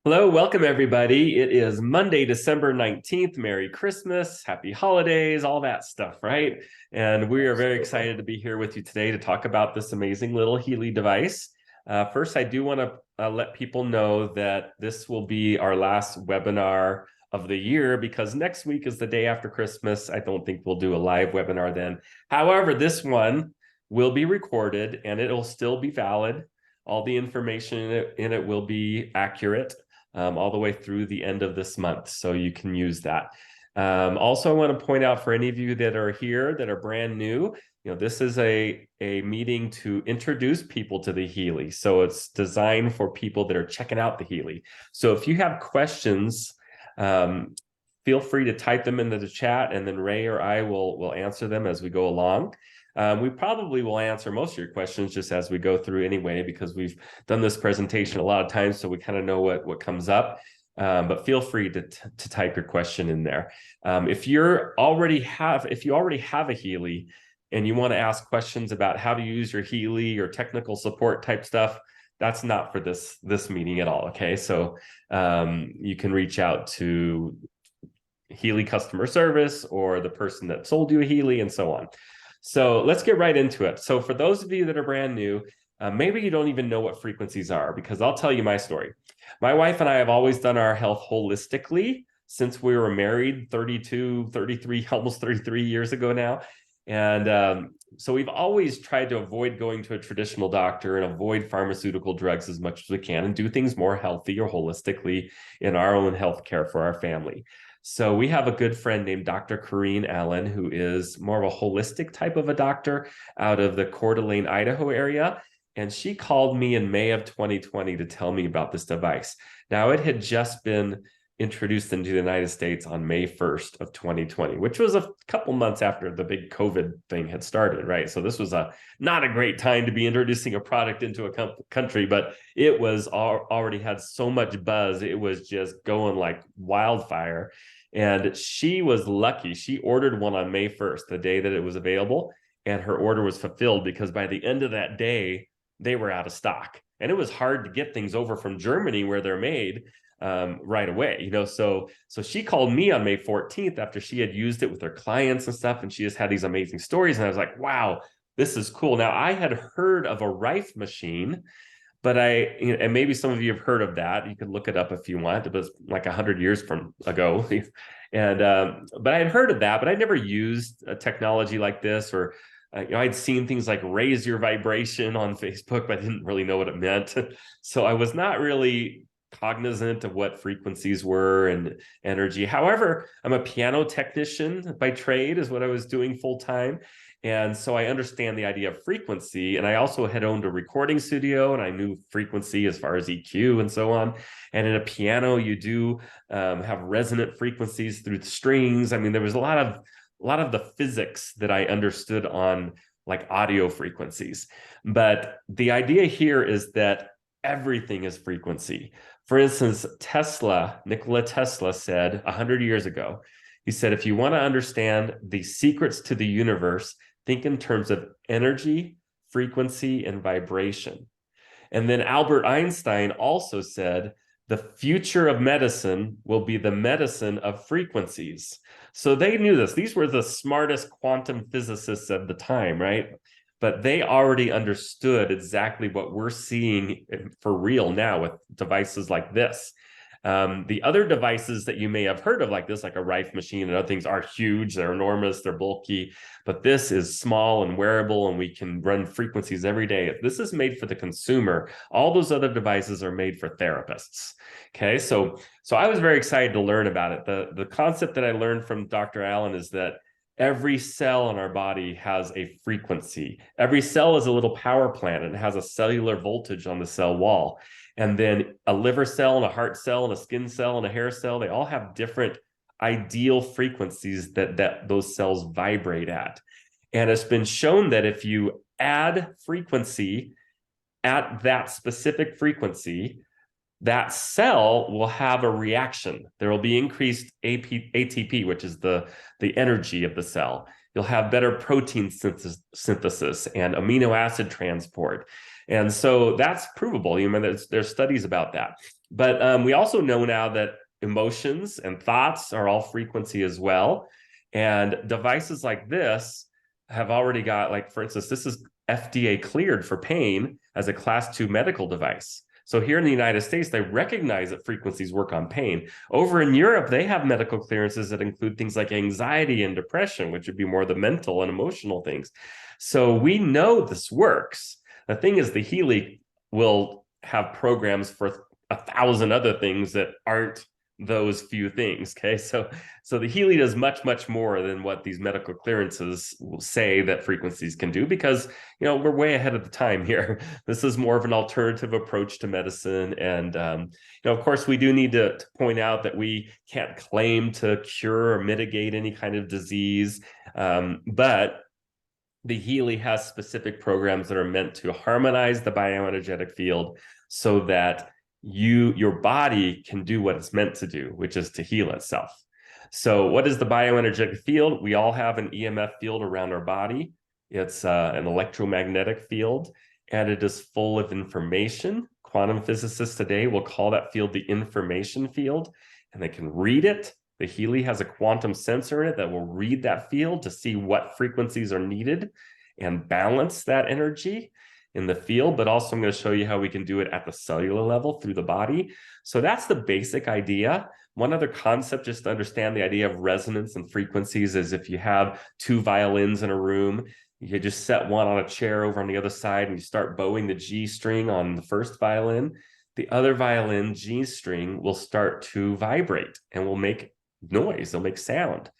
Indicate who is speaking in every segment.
Speaker 1: Hello, welcome everybody. It is Monday, December 19th. Merry Christmas, happy holidays, all that stuff, right? And we are very
Speaker 2: Absolutely.
Speaker 1: excited to be here with you today to talk about this amazing little Healy device. First, I do want to let people know that this will be our last webinar of the year because next week is the day after Christmas. I don't think we'll do a live webinar then. However, this one will be recorded and it'll still be valid. All the information in it will be accurate all the way through the end of this month. So you can use that. Also, I want to point out for any of you that are here that are brand new, this is a meeting to introduce people to the Healy. So it's designed for people that are checking out the Healy. So if you have questions, feel free to type them into the chat and then Ray or I will answer them as we go along. We probably will answer most of your questions just as we go through anyway, because we've done this presentation a lot of times, so we kind of know what comes up. But feel free to type your question in there. If you already have a Healy and you want to ask questions about how to use your Healy or technical support type stuff, that's not for this meeting at all. Okay, so you can reach out to Healy customer service or the person that sold you a Healy and so on. So let's get right into it. So for those of you that are brand new, maybe you don't even know what frequencies are, because I'll tell you my story. My wife and I have always done our health holistically since we were married 32, 33, almost 33 years ago now. And so we've always tried to avoid going to a traditional doctor and avoid pharmaceutical drugs as much as we can and do things more healthy or holistically in our own healthcare for our family. So we have a good friend named Dr. Corrine Allen, who is more of a holistic type of a doctor out of the Coeur d'Alene, Idaho area. And she called me in May of 2020 to tell me about this device. Now, it had just been introduced into the United States on May 1st of 2020, which was a couple months after the big COVID thing had started, right? So this was not a great time to be introducing a product into a country, but it was already had so much buzz. It was just going like wildfire. And she was lucky. She ordered one on May 1st, the day that it was available, and her order was fulfilled because by the end of that day, they were out of stock. And it was hard to get things over from Germany where they're made right away, so she called me on May 14th after she had used it with her clients and stuff, and she just had these amazing stories, and I was like, wow, this is cool. Now, I had heard of a Rife machine, but and maybe some of you have heard of that. You could look it up if you want. It was like 100 years from ago. And but I had heard of that, but I never used a technology like this, or I'd seen things like raise your vibration on Facebook, but I didn't really know what it meant. So I was not really cognizant of what frequencies were and energy. However, I'm a piano technician by trade, is what I was doing full time. And so I understand the idea of frequency. And I also had owned a recording studio, and I knew frequency as far as EQ and so on. And in a piano, you do have resonant frequencies through the strings. I mean, there was a lot of the physics that I understood on like audio frequencies. But the idea here is that everything is frequency. For instance, Nikola Tesla said 100 years ago, he said, if you want to understand the secrets to the universe, think in terms of energy, frequency, and vibration. And then Albert Einstein also said, the future of medicine will be the medicine of frequencies. So they knew this. These were the smartest quantum physicists of the time, right? But they already understood exactly what we're seeing for real now with devices like this. The other devices that you may have heard of like this, like a Rife machine and other things, are huge, they're enormous, they're bulky, but this is small and wearable, and we can run frequencies every day. This is made for the consumer. All those other devices are made for therapists. Okay, so I was very excited to learn about it. The concept that I learned from Dr. Allen is that every cell in our body has a frequency. Every cell is a little power plant, and it has a cellular voltage on the cell wall. And then a liver cell and a heart cell and a skin cell and a hair cell, they all have different ideal frequencies that those cells vibrate at. And it's been shown that if you add frequency at that specific frequency, that cell will have a reaction. There will be increased ATP, which is the energy of the cell. You'll have better protein synthesis and amino acid transport. And so that's provable. You know, there's studies about that. But we also know now that emotions and thoughts are all frequency as well. And devices like this have already got, like, for instance, this is FDA cleared for pain as a class 2 medical device. So here in the United States, they recognize that frequencies work on pain. Over in Europe, they have medical clearances that include things like anxiety and depression, which would be more the mental and emotional things. So we know this works. The thing is, the Healy will have programs for 1,000 other things that aren't those few things. Okay, so the Healy does much more than what these medical clearances will say that frequencies can do, because we're way ahead of the time here. This is more of an alternative approach to medicine, and of course, we do need to point out that we can't claim to cure or mitigate any kind of disease, but the Healy has specific programs that are meant to harmonize the bioenergetic field so that your body can do what it's meant to do, which is to heal itself. So what is the bioenergetic field? We all have an EMF field around our body. It's an electromagnetic field, and it is full of information. Quantum physicists today will call that field the information field, and they can read it. The Healy has a quantum sensor in it that will read that field to see what frequencies are needed and balance that energy in the field. But also, I'm going to show you how we can do it at the cellular level through the body. So that's the basic idea. One other concept, just to understand the idea of resonance and frequencies, is if you have two violins in a room, you just set one on a chair over on the other side and you start bowing the G string on the first violin, the other violin G string will start to vibrate and will make noise, they'll make sound,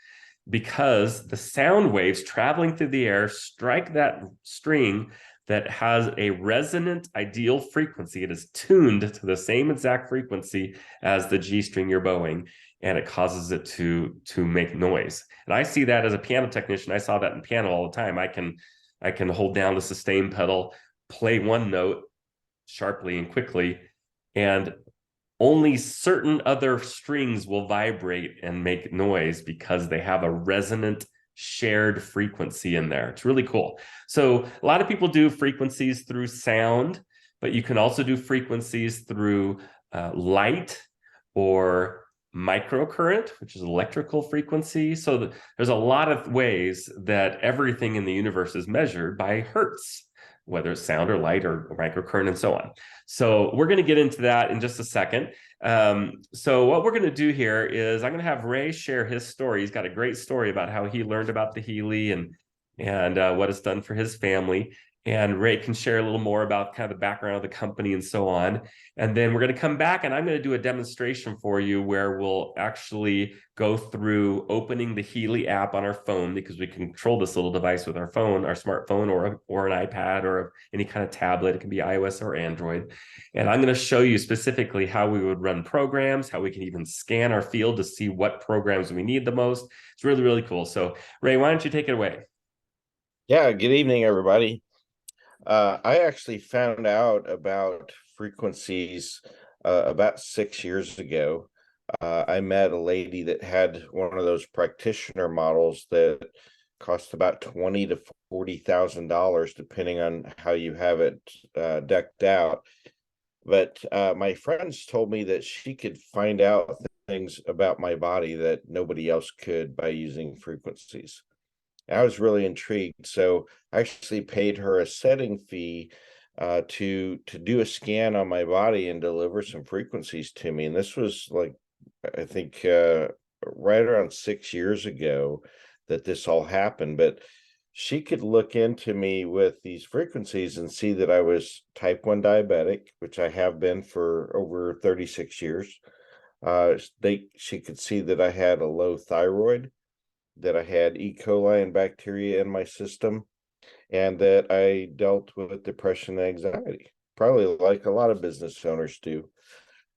Speaker 1: because the sound waves traveling through the air strike that string that has a resonant ideal frequency. It is tuned to the same exact frequency as the G string you're bowing, and it causes it to make noise. And I see that as a piano technician. I saw that in piano all the time. I can hold down the sustain pedal, play one note sharply and quickly, and only certain other strings will vibrate and make noise because they have a resonant shared frequency in there. It's really cool. So a lot of people do frequencies through sound, but you can also do frequencies through light or microcurrent, which is electrical frequency. So there's a lot of ways that everything in the universe is measured by hertz, whether it's sound or light or microcurrent and so on. So we're going to get into that in just a second. So what we're going to do here is I'm going to have Ray share his story. He's got a great story about how he learned about the Healy and what it's done for his family. And Ray can share a little more about kind of the background of the company and so on. And then we're going to come back and I'm going to do a demonstration for you where we'll actually go through opening the Healy app on our phone, because we can control this little device with our phone, our smartphone, or an iPad or any kind of tablet. It can be iOS or Android. And I'm going to show you specifically how we would run programs, how we can even scan our field to see what programs we need the most. It's really, really cool. So Ray, why don't you take it away?
Speaker 2: Yeah, good evening, everybody. I actually found out about frequencies about 6 years ago. I met a lady that had one of those practitioner models that cost about $20,000 to $40,000, depending on how you have it decked out. But my friends told me that she could find out things about my body that nobody else could by using frequencies. I was really intrigued, so I actually paid her a setting fee to do a scan on my body and deliver some frequencies to me. And this was like, I think, right around 6 years ago that this all happened. But she could look into me with these frequencies and see that I was type 1 diabetic, which I have been for over 36 years. She could see that I had a low thyroid, that I had E. coli and bacteria in my system, and that I dealt with depression and anxiety, probably like a lot of business owners do.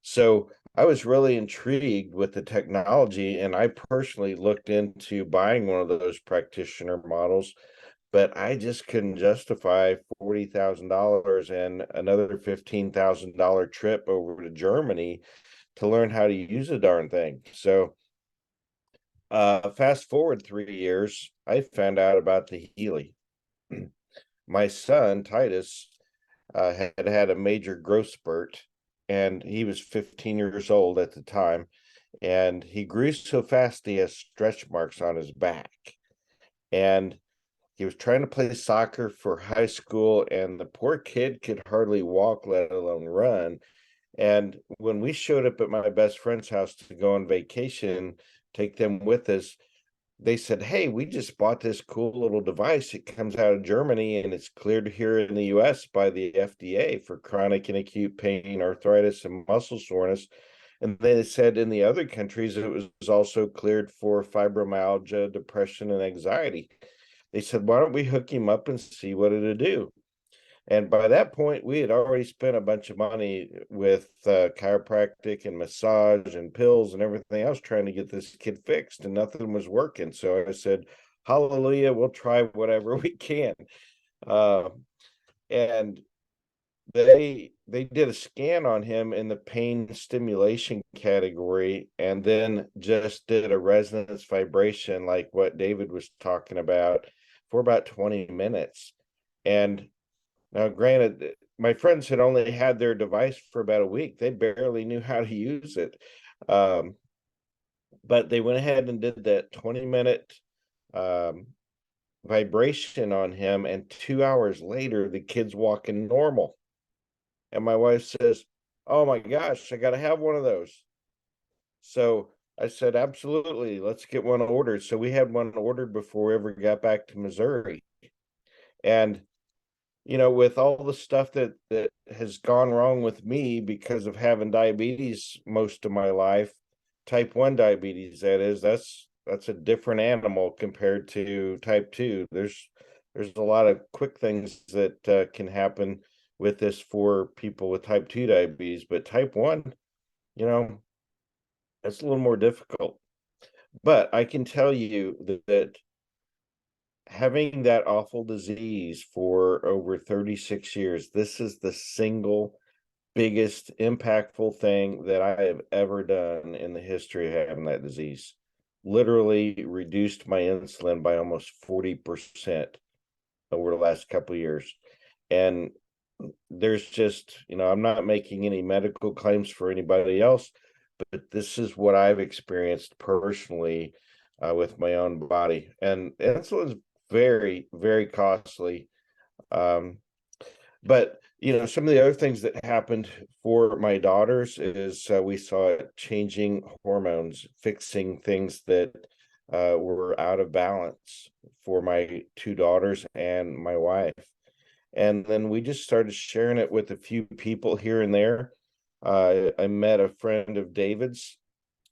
Speaker 2: So I was really intrigued with the technology, and I personally looked into buying one of those practitioner models, but I just couldn't justify $40,000 and another $15,000 trip over to Germany to learn how to use a darn thing. So fast forward 3 years, I found out about the Healy. My son, Titus, had had a major growth spurt, and he was 15 years old at the time, and he grew so fast he has stretch marks on his back. And he was trying to play soccer for high school, and the poor kid could hardly walk, let alone run. And when we showed up at my best friend's house to go on vacation, take them with us, they said, "Hey, we just bought this cool little device. It comes out of Germany and it's cleared here in the US by the FDA for chronic and acute pain, arthritis, and muscle soreness." And they said in the other countries, it was also cleared for fibromyalgia, depression, and anxiety. They said, "Why don't we hook him up and see what it'll do?" And by that point, we had already spent a bunch of money with chiropractic and massage and pills and everything else trying to get this kid fixed, and nothing was working. So I said, "Hallelujah, we'll try whatever we can." Uh, and they did a scan on him in the pain stimulation category, and then just did a resonance vibration like what David was talking about for about 20 minutes. And now, granted, my friends had only had their device for about a week. They barely knew how to use it. Um, but they went ahead and did that 20-minute um, vibration on him. And 2 hours later, the kid's walking normal. And my wife says, "Oh my gosh, I got to have one of those." So I said, "Absolutely, let's get one ordered." So we had one ordered before we ever got back to Missouri. And with all the stuff that has gone wrong with me because of having diabetes most of my life, type 1 diabetes, that is, that's a different animal compared to type 2. There's a lot of quick things that can happen with this for people with type 2 diabetes, but type 1, you know, that's a little more difficult. But I can tell you that having that awful disease for over 36 years, this is the single biggest impactful thing that I have ever done in the history of having that disease. Literally reduced my insulin by almost 40% over the last couple of years. And there's just, I'm not making any medical claims for anybody else, but this is what I've experienced personally with my own body. And insulin's very, very costly. Um, but some of the other things that happened for my daughters is we saw it changing hormones, fixing things that were out of balance for my two daughters and my wife. And then we just started sharing it with a few people here and there. I met a friend of David's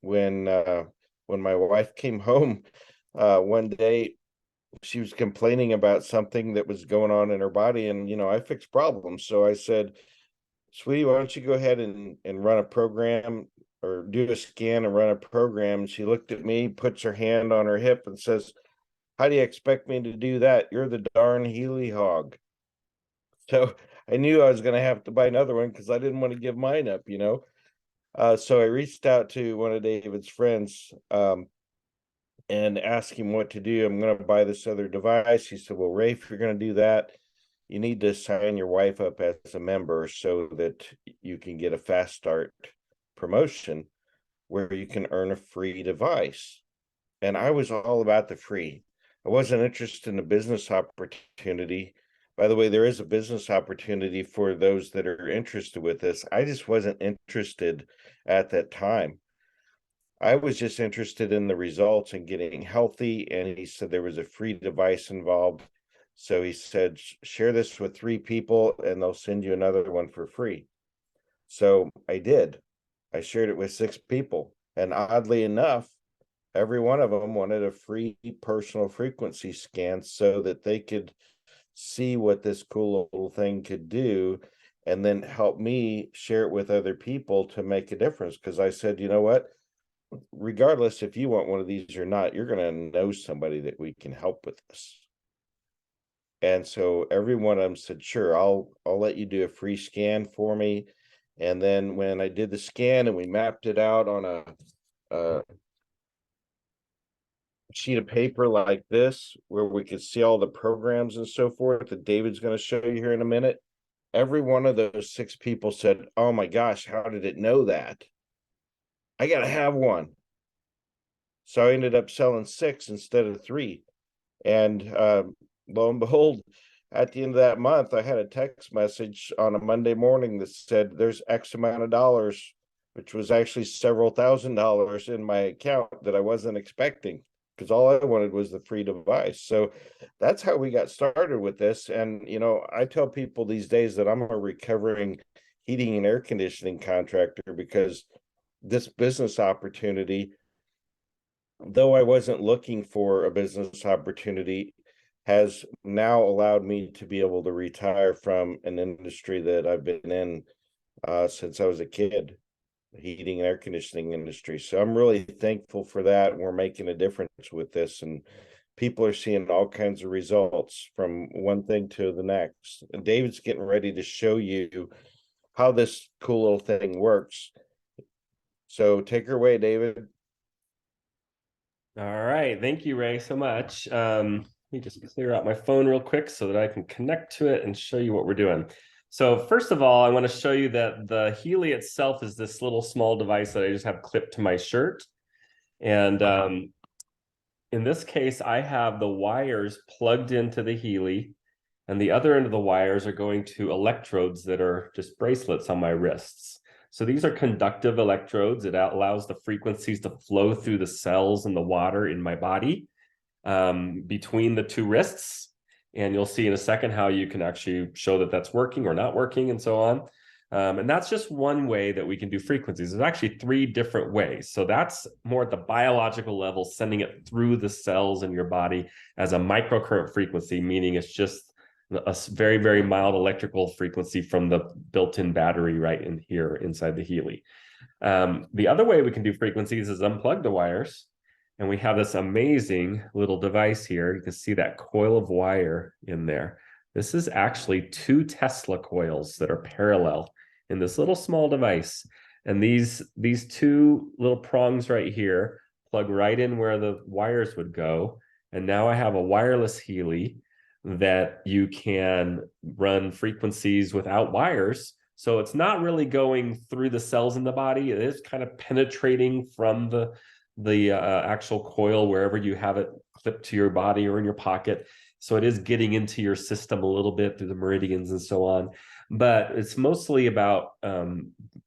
Speaker 2: when my wife came home one day. She was complaining about something that was going on in her body, and I fix problems. So I said, "Sweetie, why don't you go ahead and run a program or do a scan and run a program?" And she looked at me, puts her hand on her hip, and says, "How do you expect me to do that? You're the darn Healy hog." So I knew I was going to have to buy another one because I didn't want to give mine up. So I reached out to one of David's friends and asked him what to do. "I'm going to buy this other device." He said, "Well, Ray, if you're going to do that, you need to sign your wife up as a member so that you can get a fast start promotion where you can earn a free device." And I was all about the free. I wasn't interested in a business opportunity. By the way, there is a business opportunity for those that are interested with this. I just wasn't interested at that time. I was just interested in the results and getting healthy. And he said there was a free device involved. So he said, "Share this with 3 people and they'll send you another one for free." So I did. I shared it with 6 people. And oddly enough, every one of them wanted a free personal frequency scan so that they could see what this cool little thing could do and then help me share it with other people to make a difference. Because I said, "You know what? Regardless if you want one of these or not, you're going to know somebody that we can help with this." And so every one of them said, "Sure, I'll let you do a free scan for me." And then when I did the scan and we mapped it out on a sheet of paper like this, where we could see all the programs and so forth that David's going to show you here in a minute, every one of those 6 people said, "Oh my gosh, how did it know that? I got to have one." So I ended up selling 6 instead of 3. And lo and behold, at the end of that month, I had a text message on a Monday morning that said there's X amount of dollars, which was actually several $1,000s in my account that I wasn't expecting, because all I wanted was the free device. So that's how we got started with this. And, I tell people these days that I'm a recovering heating and air conditioning contractor, because this business opportunity, though I wasn't looking for a business opportunity, has now allowed me to be able to retire from an industry that I've been in since I was a kid, the heating and air conditioning industry. So I'm really thankful for that. We're making a difference with this, and people are seeing all kinds of results from one thing to the next. And David's getting ready to show you how this cool little thing works. So take her away, David.
Speaker 1: All right. Thank you, Ray, so much. Let me just clear out my phone real quick so that I can connect to it and show you what we're doing. So first of all, I want to show you that the Healy itself is this little small device that I just have clipped to my shirt. And in this case, I have the wires plugged into the Healy, and the other end of the wires are going to electrodes that are just bracelets on my wrists. So these are conductive electrodes. It allows the frequencies to flow through the cells and the water in my body between the 2 wrists. And you'll see in a second how you can actually show that that's working or not working and so on. And that's just one way that we can do frequencies. There's actually 3 different ways. So that's more at the biological level, sending it through the cells in your body as a microcurrent frequency, meaning it's just a very, very mild electrical frequency from the built-in battery right in here inside the Healy. The other way we can do frequencies is unplug the wires, and we have this amazing little device here. You can see that coil of wire in there. This is actually 2 Tesla coils that are parallel in this little small device. And these 2 little prongs right here plug right in where the wires would go. And now I have a wireless Healy that you can run frequencies without wires. So it's not really going through the cells in the body. It is kind of penetrating from the actual coil wherever you have it clipped to your body or in your pocket. So it is getting into your system a little bit through the meridians and so on. But it's mostly about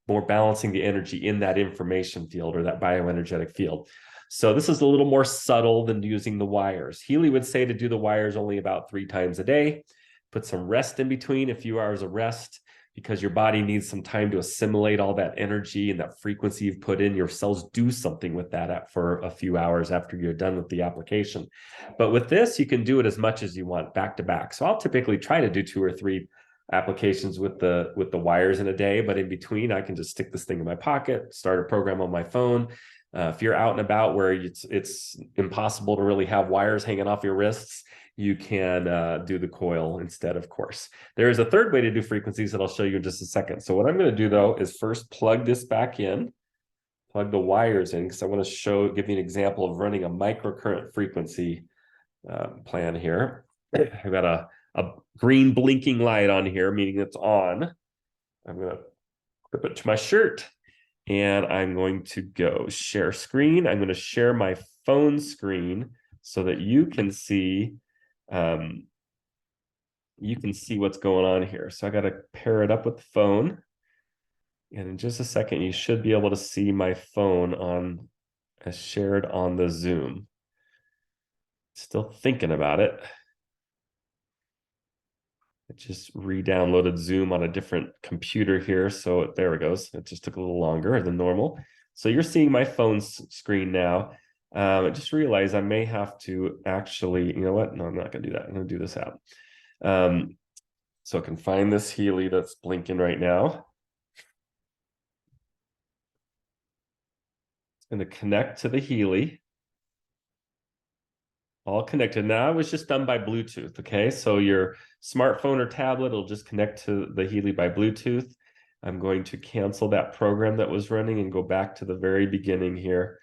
Speaker 1: more balancing the energy in that information field or that bioenergetic field. So this is a little more subtle than using the wires. Healy would say to do the wires only about 3 times a day. Put some rest in between, a few hours of rest, because your body needs some time to assimilate all that energy and that frequency you've put in. Your cells do something with that for a few hours after you're done with the application. But with this, you can do it as much as you want back to back. So I'll typically try to do 2 or 3 applications with the wires in a day, but in between, I can just stick this thing in my pocket, start a program on my phone. If you're out and about where it's impossible to really have wires hanging off your wrists, you can do the coil instead, of course. There is a third way to do frequencies that I'll show you in just a second. So what I'm going to do, though, is first plug this back in, plug the wires in, because I want to give you an example of running a microcurrent frequency plan here. I've got a green blinking light on here, meaning it's on. I'm going to clip it to my shirt. And I'm going to go share screen. I'm going to share my phone screen so that you can see what's going on here. So I got to pair it up with the phone. And in just a second, you should be able to see my phone as shared on the Zoom. Still thinking about it. I just re-downloaded Zoom on a different computer here. So there it goes. It just took a little longer than normal. So you're seeing my phone screen now. I just realized I may have to actually, you know what? No, I'm not going to do that. I'm going to do this out. So I can find this Healy that's blinking right now. It's going to connect to the Healy. All connected. Now it was just done by Bluetooth. Okay, so your smartphone or tablet will just connect to the Healy by Bluetooth. I'm going to cancel that program that was running and go back to the very beginning here.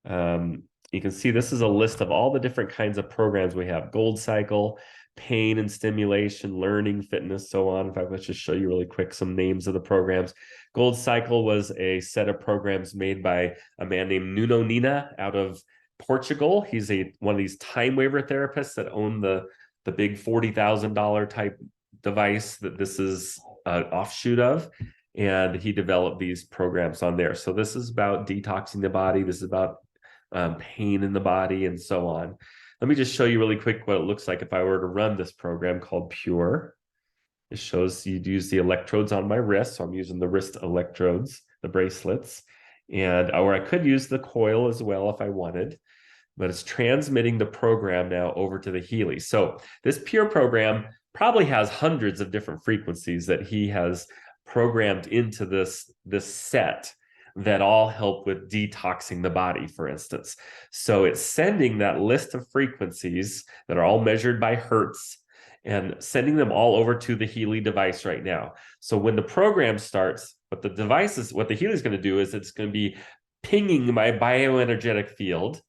Speaker 1: You can see this is a list of all the different kinds of programs we have. Gold Cycle, pain and stimulation, learning, fitness, so on. In fact, let's just show you really quick some names of the programs. Gold Cycle was a set of programs made by a man named Nuno Nina out of Portugal. He's one of these time waiver therapists that own the big $40,000 type device that this is an offshoot of. And he developed these programs on there. So this is about detoxing the body. This is about pain in the body and so on. Let me just show you really quick what it looks like if I were to run this program called Pure. It shows you'd use the electrodes on my wrist. So I'm using the wrist electrodes, the bracelets, or I could use the coil as well if I wanted, but it's transmitting the program now over to the Healy. So this Pure program probably has hundreds of different frequencies that he has programmed into this set that all help with detoxing the body, for instance. So it's sending that list of frequencies that are all measured by hertz and sending them all over to the Healy device right now. So when the program starts, what the Healy is going to do is it's going to be pinging my bioenergetic field,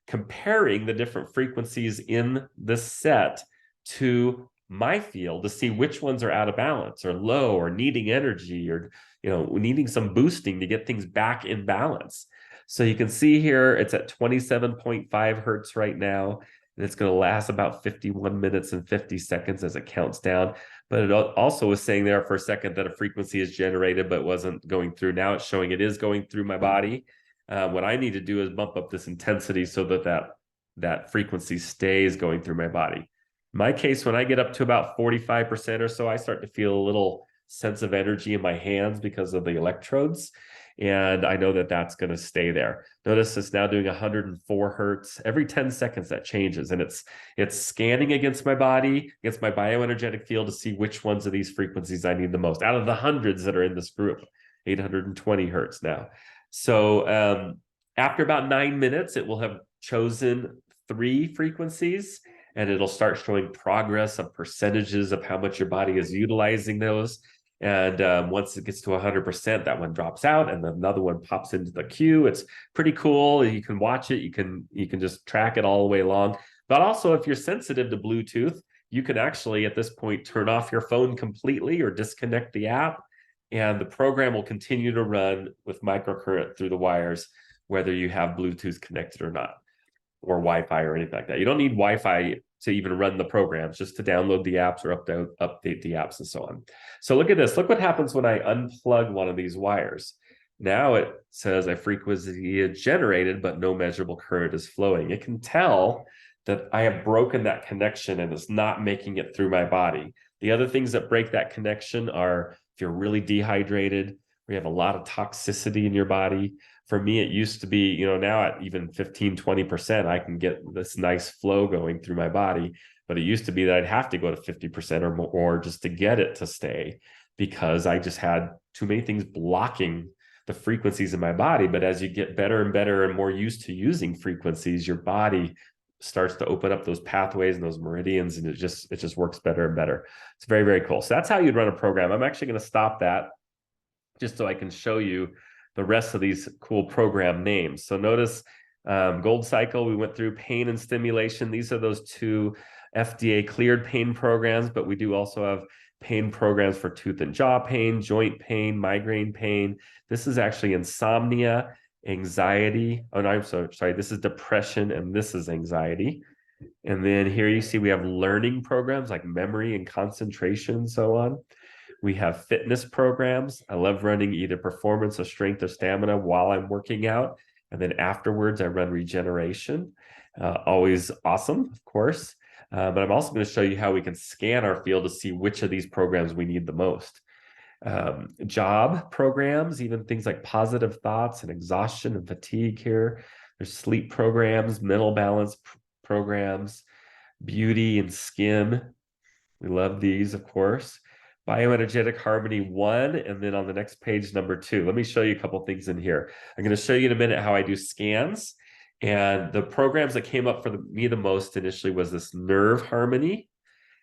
Speaker 1: comparing the different frequencies in this set to my field to see which ones are out of balance or low or needing energy or needing some boosting to get things back in balance. So you can see here it's at 27.5 hertz right now, and it's going to last about 51 minutes and 50 seconds as it counts down. But it also was saying there for a second that a frequency is generated but wasn't going through. Now it's showing it is going through my body. What I need to do is bump up this intensity so that frequency stays going through my body. In my case, when I get up to about 45% or so, I start to feel a little sense of energy in my hands because of the electrodes. And I know that that's going to stay there. Notice it's now doing 104 hertz. Every 10 seconds that changes. And it's scanning against my body, against my bioenergetic field to see which ones of these frequencies I need the most out of the hundreds that are in this group. 820 hertz now. So after about 9 minutes, it will have chosen 3 frequencies, and it'll start showing progress of percentages of how much your body is utilizing those. And once it gets to 100%, that one drops out and another one pops into the queue. It's pretty cool. You can watch it. You can just track it all the way along. But also, if you're sensitive to Bluetooth, you can actually at this point turn off your phone completely or disconnect the app, and the program will continue to run with microcurrent through the wires, whether you have Bluetooth connected or not, or Wi-Fi or anything like that. You don't need Wi-Fi to even run the programs, just to download the apps or update the apps and so on. So look at this. Look what happens when I unplug one of these wires. Now it says a frequency is generated, but no measurable current is flowing. It can tell that I have broken that connection and it's not making it through my body. The other things that break that connection are if you're really dehydrated, or you have a lot of toxicity in your body. For me, it used to be, now at even 15, 20%, I can get this nice flow going through my body. But it used to be that I'd have to go to 50% or more just to get it to stay, because I just had too many things blocking the frequencies in my body. But as you get better and better and more used to using frequencies, your body starts to open up those pathways and those meridians, and it just works better and better. It's very, very cool. So that's how you'd run a program. I'm actually going to stop that just so I can show you the rest of these cool program names. So notice Gold Cycle, we went through pain and stimulation. These are those 2 FDA cleared pain programs, but we do also have pain programs for tooth and jaw pain, joint pain, migraine pain. This is actually insomnia, anxiety. Oh, no, I'm so sorry. This is depression and this is anxiety. And then here you see we have learning programs like memory and concentration and so on. We have fitness programs. I love running either performance or strength or stamina while I'm working out. And then afterwards, I run regeneration. Always awesome, of course. But I'm also going to show you how we can scan our field to see which of these programs we need the most. Job programs, even things like positive thoughts and exhaustion and fatigue here. There's sleep programs, mental balance programs, beauty and skin. We love these, of course. Bioenergetic Harmony 1, and then on the next page, number 2. Let me show you a couple things in here. I'm going to show you in a minute how I do scans. And the programs that came up for me the most initially was this Nerve Harmony.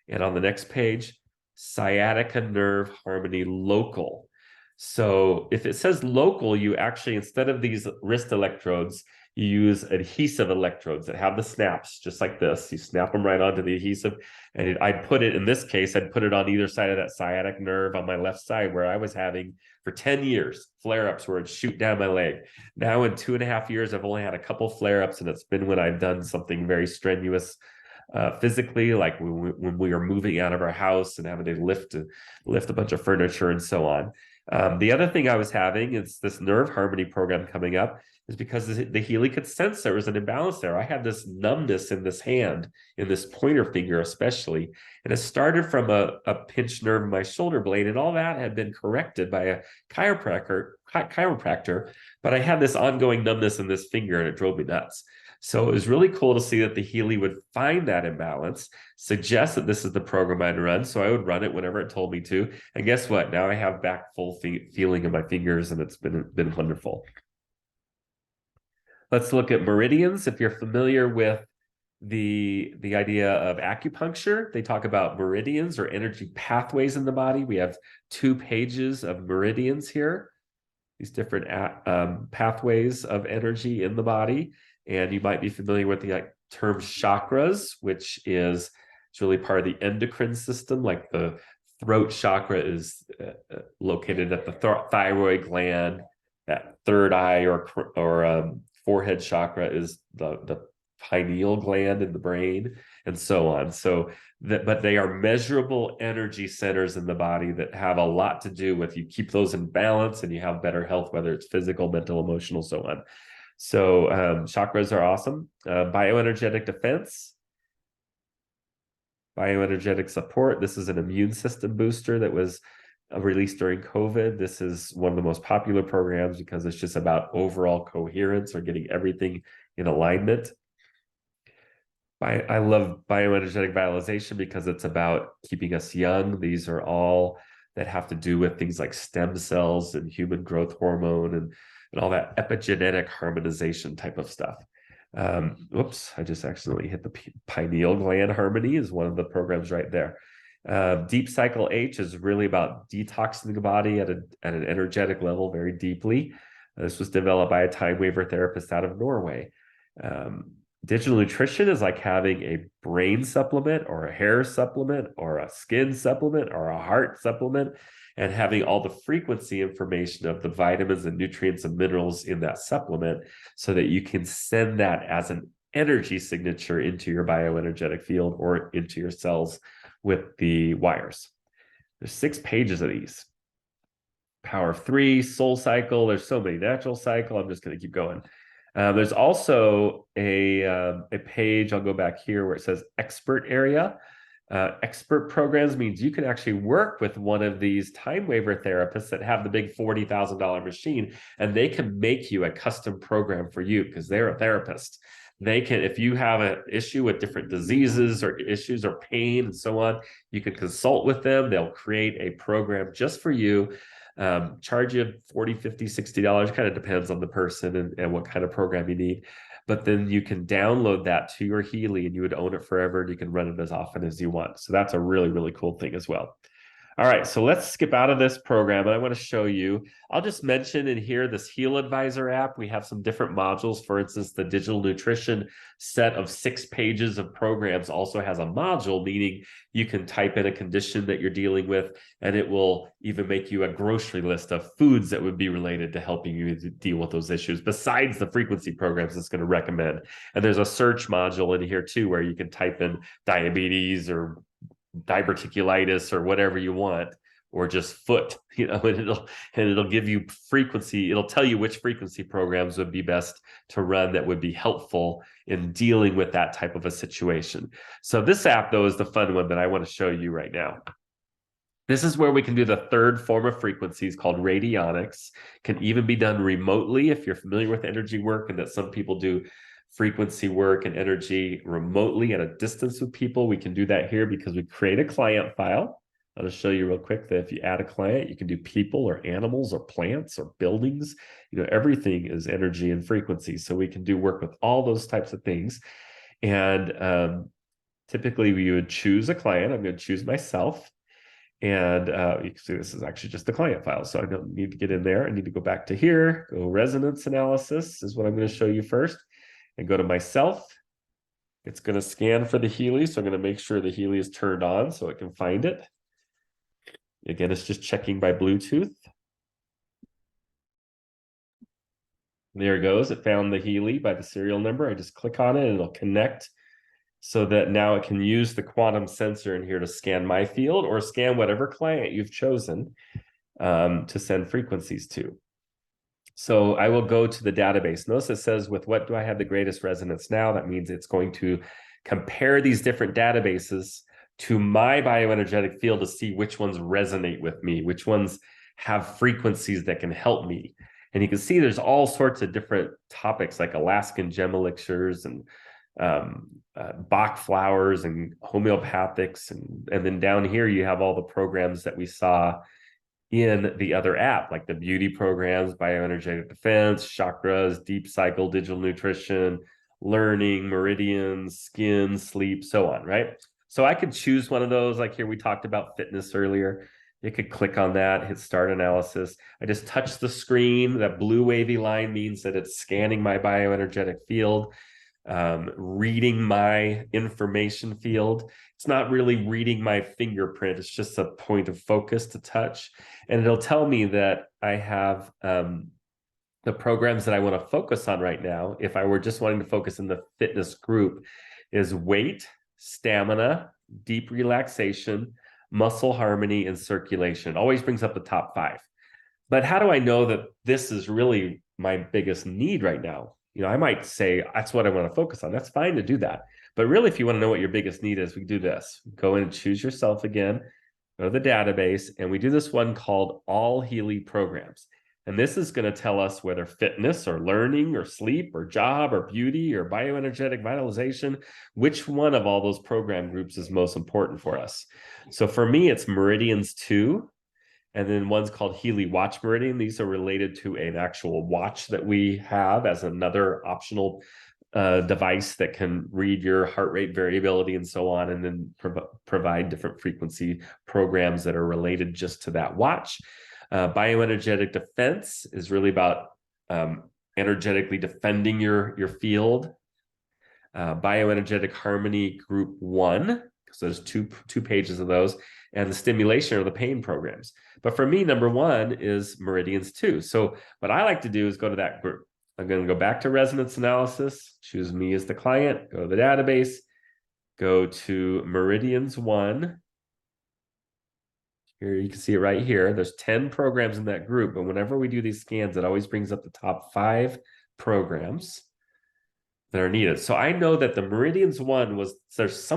Speaker 1: And on the next page, Sciatica Nerve Harmony Local. So if it says local, you actually, instead of these wrist electrodes, you use adhesive electrodes that have the snaps, just like this. You snap them right onto the adhesive, and I'd put it, in this case, I'd put it on either side of that sciatic nerve on my left side, where I was having for 10 years flare-ups where it'd shoot down my leg. Now in 2.5 years, I've only had a couple flare-ups, and it's been when I've done something very strenuous physically, like when we were moving out of our house and having to lift a bunch of furniture and so on. The other thing I was having is this nerve harmony program coming up, is because the Healy could sense there was an imbalance there. I had this numbness in this hand, in this pointer finger especially, and it started from a pinched nerve in my shoulder blade, and all that had been corrected by a chiropractor, but I had this ongoing numbness in this finger, and it drove me nuts. So it was really cool to see that the Healy would find that imbalance, suggest that this is the program I'd run. So I would run it whenever it told me to. And guess what? Now I have back full feeling in my fingers, and it's been wonderful. Let's look at meridians. If you're familiar with the idea of acupuncture, they talk about meridians or energy pathways in the body. We have 2 pages of meridians here, these different pathways of energy in the body. And you might be familiar with the term chakras, which is, it's really part of the endocrine system. Like the throat chakra is located at the thyroid gland. That third eye or forehead chakra is the pineal gland in the brain, and so on. So but they are measurable energy centers in the body that have a lot to do with, you keep those in balance and you have better health, whether it's physical, mental, emotional, so on. So chakras are awesome. Bioenergetic defense, bioenergetic support. This is an immune system booster that was released during COVID. This is one of the most popular programs because it's just about overall coherence, or getting everything in alignment. I love bioenergetic vitalization because it's about keeping us young. These are all that have to do with things like stem cells and human growth hormone and all that epigenetic harmonization type of stuff. Whoops, I just accidentally hit the pineal gland harmony is one of the programs right there. Deep Cycle H is really about detoxing the body at an energetic level very deeply. This was developed by a time waver therapist out of Norway. Digital nutrition is like having a brain supplement or a hair supplement or a skin supplement or a heart supplement, and having all the frequency information of the vitamins and nutrients and minerals in that supplement so that you can send that as an energy signature into your bioenergetic field or into your cells with the wires. There's 6 pages of these. Power of 3, Soul Cycle. There's so many. Natural Cycle. I'm just going to keep going. There's also a page, I'll go back here, where it says expert area. Expert programs means you can actually work with one of these time waver therapists that have the big $40,000 machine, and they can make you a custom program for you because they're a therapist. They can, if you have an issue with different diseases or issues or pain and so on, you can consult with them. They'll create a program just for you. Charge you $40, $50, $60, kind of depends on the person and what kind of program you need. But then you can download that to your Healy and you would own it forever, and you can run it as often as you want. So that's a really, really cool thing as well. All right, so let's skip out of this program, and I want to show you. I'll just mention in here this Heal Advisor app. We have some different modules. For instance, the digital nutrition set of 6 pages of programs also has a module, meaning you can type in a condition that you're dealing with, and it will even make you a grocery list of foods that would be related to helping you deal with those issues, besides the frequency programs it's going to recommend. And there's a search module in here too, where you can type in diabetes or diverticulitis or whatever you want, or just foot, and it'll give you frequency. It'll tell you which frequency programs would be best to run that would be helpful in dealing with that type of a situation. So this app, though, is the fun one that I want to show you right now. This is where we can do the third form of frequencies called radionics. Can even be done remotely if you're familiar with energy work, and that some people do frequency work and energy remotely at a distance with people. We can do that here because we create a client file. I'll just show you real quick that if you add a client, you can do people or animals or plants or buildings. Everything is energy and frequency. So we can do work with all those types of things. And typically we would choose a client. I'm going to choose myself. And you can see this is actually just the client file. So I don't need to get in there. I need to go back to here, go resonance analysis is what I'm going to show you first. and go to myself. It's going to scan for the Healy, so I'm going to make sure the Healy is turned on so it can find it. Again, it's just checking by Bluetooth. There it goes. It found the Healy by the serial number. I just click on it and it'll connect so that now it can use the quantum sensor in here to scan my field or scan whatever client you've chosen to send frequencies to. So I will go to the database. Notice it says, with what do I have the greatest resonance now? That means it's going to compare these different databases to my bioenergetic field to see which ones resonate with me, which ones have frequencies that can help me. And you can see there's all sorts of different topics like Alaskan gem elixirs and Bach flowers and homeopathics. And then down here, you have all the programs that we saw in the other app, like the beauty programs, bioenergetic defense, chakras, deep cycle, digital nutrition, learning, meridians, skin, sleep, so on, right? So I could choose one of those. Like here, we talked about fitness earlier. You could click on that, hit start analysis. I just touch the screen. That blue wavy line means that it's scanning my bioenergetic field, reading my information field. It's not really reading my fingerprint. It's just a point of focus to touch. And it'll tell me that I have the programs that I want to focus on right now, if I were just wanting to focus in the fitness group, is weight, stamina, deep relaxation, muscle harmony, and circulation. It always brings up the top 5. But how do I know that this is really my biggest need right now? You know, I might say that's what I want to focus on. That's fine to do that. But really, if you want to know what your biggest need is, we do this. Go in and choose yourself again, go to the database, and we do this one called All Healy Programs. And this is going to tell us whether fitness or learning or sleep or job or beauty or bioenergetic vitalization, which one of all those program groups is most important for us. So for me, it's Meridians 2. And then one's called Healy Watch Meridian. These are related to an actual watch that we have as another optional device that can read your heart rate variability and so on, and then provide different frequency programs that are related just to that watch. Bioenergetic defense is really about energetically defending your field. Bioenergetic harmony group 1, so there's two pages of those, and the stimulation or the pain programs. But for me, number 1 is Meridians 2. So what I like to do is go to that group. I'm going to go back to resonance analysis, choose me as the client, go to the database, go to Meridians 1. Here you can see it right here. There's 10 programs in that group, but whenever we do these scans, it always brings up the top 5 programs that are needed. So I know that the Meridians 1 was, there's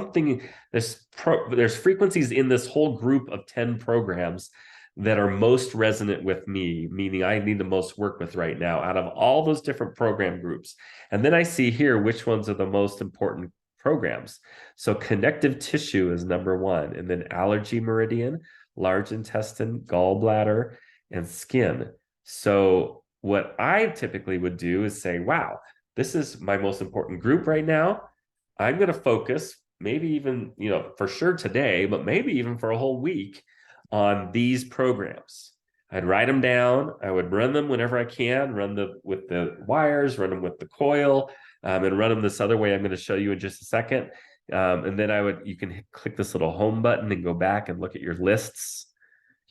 Speaker 1: frequencies in this whole group of 10 programs that are most resonant with me, meaning I need the most work with right now out of all those different program groups. And then I see here which ones are the most important programs. So connective tissue is number 1, and then allergy meridian, large intestine, gallbladder, and skin. So what I typically would do is say, wow, this is my most important group right now. I'm going to focus, maybe even, for sure today, but maybe even for a whole week on these programs. I'd write them down. I would run them whenever I can, with the wires, run them with the coil, and run them this other way I'm going to show you in just a second. And then you can click this little home button and go back and look at your lists.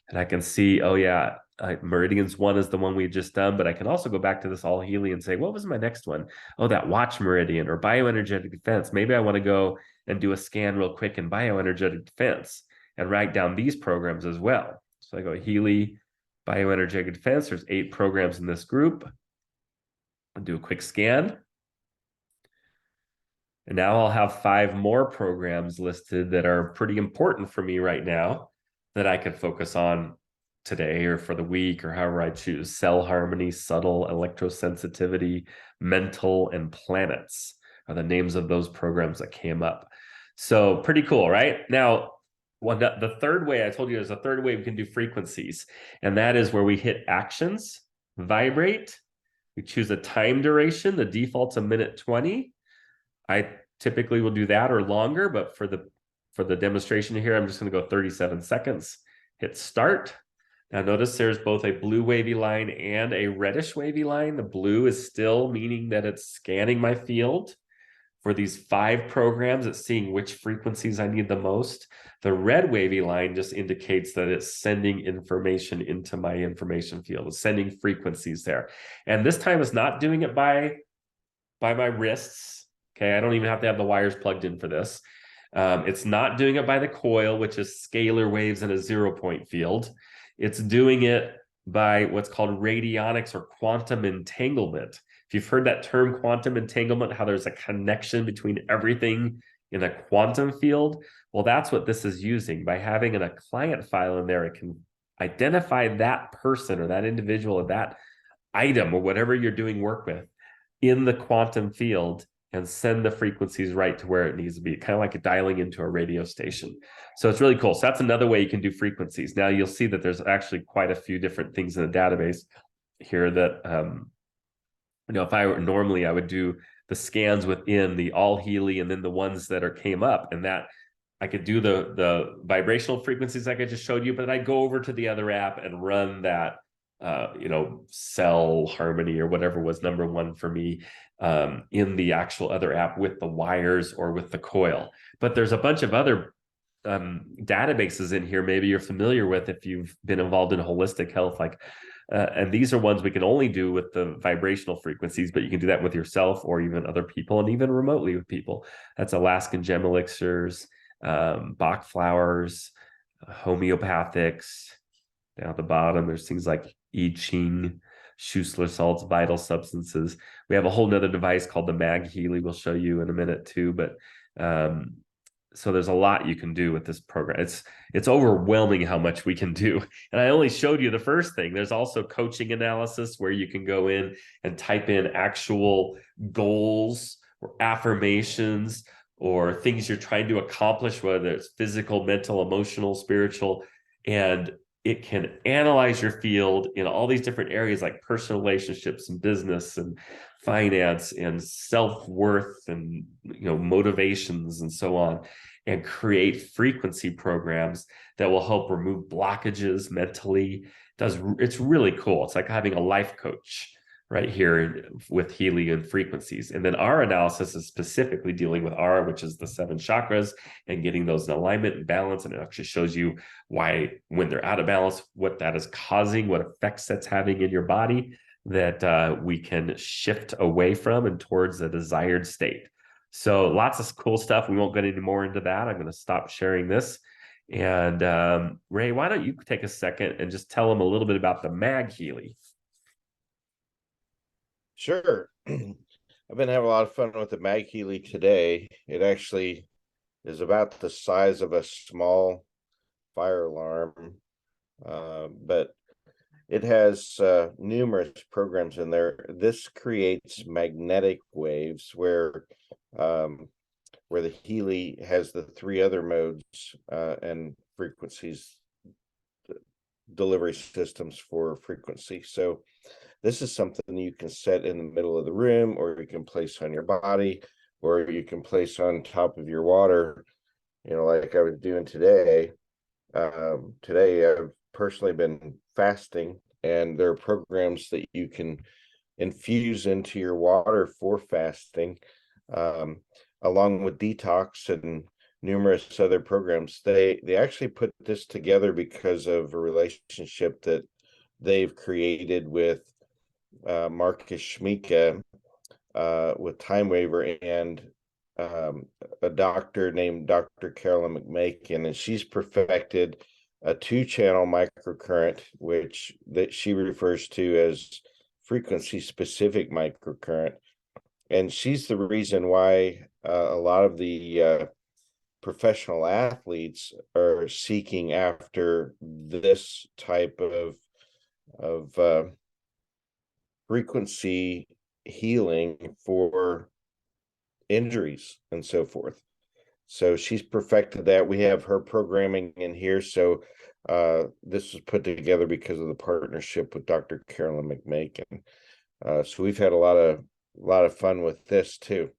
Speaker 1: And I can see, oh yeah, Meridians 1 is the one we've just done, but I can also go back to this All Healy and say, what was my next one? Oh, that watch meridian or bioenergetic defense. Maybe I want to go and do a scan real quick in bioenergetic defense and write down these programs as well. So I go Healy bioenergetic defense. There's 8 programs in this group. I'll do a quick scan. And now I'll have 5 more programs listed that are pretty important for me right now that I could focus on today or for the week or however I choose. Cell harmony, subtle, electrosensitivity, mental, and planets are the names of those programs that came up. So pretty cool, right? Now, the third way, I told you there's a third way we can do frequencies, and that is where we hit actions, vibrate, we choose a time duration, the default's a minute 20. I typically will do that or longer, but for the demonstration here, I'm just going to go 37 seconds, hit start. Now notice there's both a blue wavy line and a reddish wavy line. The blue is still meaning that it's scanning my field. For these 5 programs, it's seeing which frequencies I need the most. The red wavy line just indicates that it's sending information into my information field. It's sending frequencies there. And this time it's not doing it by my wrists. Okay, I don't even have to have the wires plugged in for this. It's not doing it by the coil, which is scalar waves in a 0-point field. It's doing it by what's called radionics or quantum entanglement. If you've heard that term quantum entanglement, how there's a connection between everything in a quantum field, well, that's what this is using. By having a client file in there, it can identify that person or that individual or that item or whatever you're doing work with in the quantum field and send the frequencies right to where it needs to be, kind of like dialing into a radio station. So it's really cool. So that's another way you can do frequencies. Now you'll see that there's actually quite a few different things in the database here that, if I were normally, I would do the scans within the all Healy and then the ones that came up, and that I could do the vibrational frequencies like I just showed you, but I'd go over to the other app and run that cell harmony or whatever was number 1 for me in the actual other app with the wires or with the coil. But there's a bunch of other databases in here maybe you're familiar with if you've been involved in holistic health, like and these are ones we can only do with the vibrational frequencies, but you can do that with yourself or even other people and even remotely with people. That's Alaskan gem elixirs, Bach flowers, homeopathics. Down at the bottom, there's things like I Ching, Schussler salts, vital substances. We have a whole nother device called the Mag Healy we'll show you in a minute too. But so there's a lot you can do with this program. It's overwhelming how much we can do. And I only showed you the first thing. There's also coaching analysis where you can go in and type in actual goals or affirmations or things you're trying to accomplish, whether it's physical, mental, emotional, spiritual, and it can analyze your field in all these different areas like personal relationships and business and finance and self-worth and motivations and so on, and create frequency programs that will help remove blockages mentally. It's really cool. It's like having a life coach right here with Healy and frequencies. And then our analysis is specifically dealing with Aura, which is the 7 chakras, and getting those in alignment and balance. And it actually shows you why, when they're out of balance, what that is causing, what effects that's having in your body, that we can shift away from and towards a desired state. So lots of cool stuff. We won't get any more into that. I'm going to stop sharing this. And Ray, why don't you take a second and just tell them a little bit about the Mag Healy?
Speaker 2: Sure. I've been having a lot of fun with the Mag Healy today. It actually is about the size of a small fire alarm, but it has numerous programs in there. This creates magnetic waves where the Healy has the 3 other modes and frequencies, delivery systems for frequency. So this is something you can set in the middle of the room, or you can place on your body, or you can place on top of your water, like I was doing today. Today I've personally been fasting, and there are programs that you can infuse into your water for fasting, along with detox and numerous other programs. They actually put this together because of a relationship that they've created with Marcus Schmika with Time Waver and a doctor named Dr. Carolyn McMakin, and she's perfected a 2-channel microcurrent, which that she refers to as frequency specific microcurrent. And she's the reason why a lot of the professional athletes are seeking after this type of frequency healing for injuries and so forth. So she's perfected that. We have her programming in here. So this was put together because of the partnership with Dr. Carolyn McMakin. So we've had a lot of fun with this too.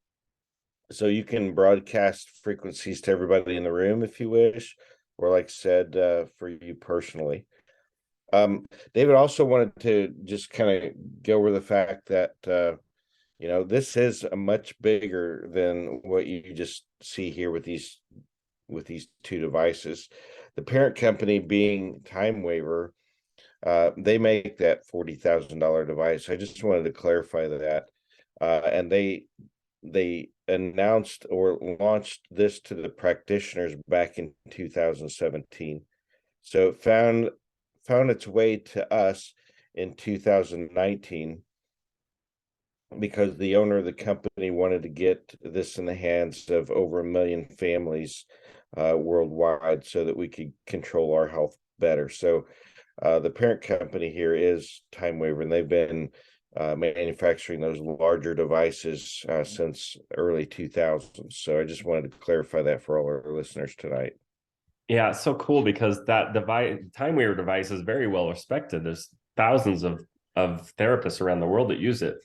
Speaker 2: So you can broadcast frequencies to everybody in the room if you wish, or like I said, for you personally. David also wanted to just kind of go over the fact that this is a much bigger than what you just see here with these two devices. The parent company being Time Waver, they make that $40,000 device. I just wanted to clarify that. And they announced or launched this to the practitioners back in 2017. So it found its way to us in 2019 because the owner of the company wanted to get this in the hands of over 1 million families worldwide so that we could control our health better. So the parent company here is Time Waver, and they've been manufacturing those larger devices since early 2000s. So I just wanted to clarify that for all our listeners tonight.
Speaker 1: Yeah, it's so cool because that device, Time Waver device, is very well respected. There's thousands of therapists around the world that use it,